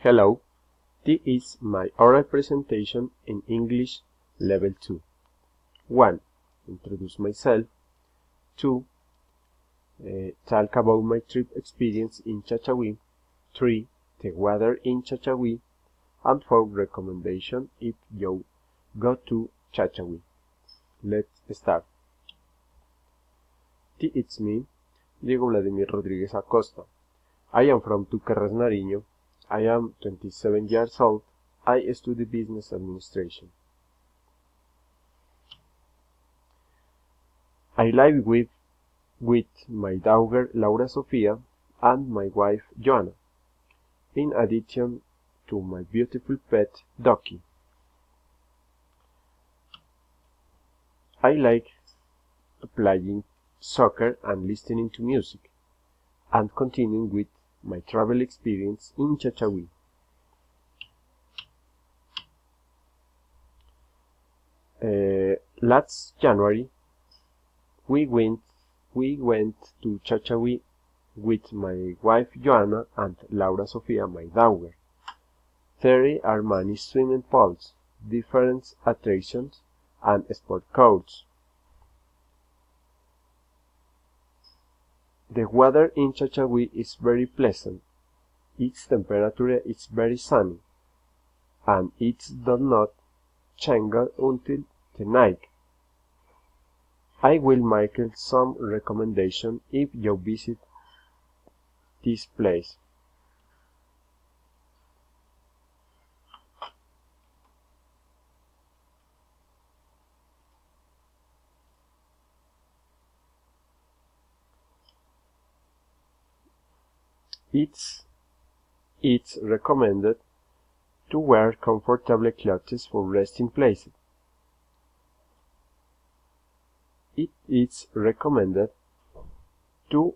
Hello, this is my oral presentation in English Level 2. 1. Introduce myself. 2. Talk about my trip experience in Chachawi. 3. The weather in Chachawi. And 4. Recommendation if you go to Chachawi. Let's start. It's me, Diego Vladimir Rodriguez Acosta. I am from Tuquerres, Nariño. I am 27 years old. I study business administration. I live with my daughter Laura Sofia and my wife Joanna, in addition to my beautiful pet Doki. I like playing soccer and listening to music, and continuing with my travel experience in Chachawi. Last January, we went to Chachawi with my wife Joanna and Laura Sofia, my daughter. There are many swimming pools, different attractions, and sport courts. The weather in Chachawi is very pleasant. Its temperature is very sunny, and it does not change until the night. I will make some recommendations if you visit this place. It's recommended to wear comfortable clothes for resting places. It is recommended to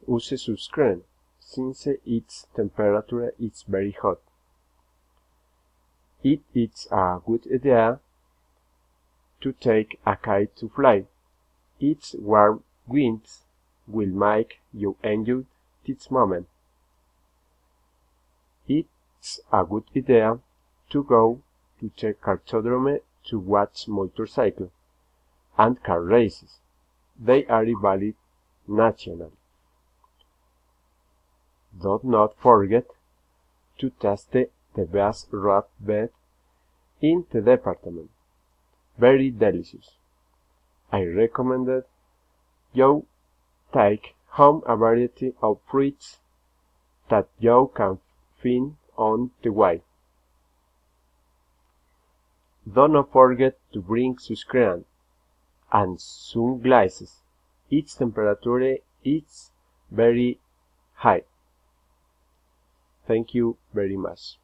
use sunscreen since its temperature is very hot. It is a good idea to take a kite to fly. Its warm winds will make you enjoy this moment. It's a good idea to go to the cartodrome to watch motorcycle and car races. They are valid nationally. Do not forget to taste the best rat bed in the department. Very delicious. I recommend you take home a variety of fruits that you can find on the way. Do not forget to bring sunscreen and sunglasses. Its temperature is very high. Thank you very much.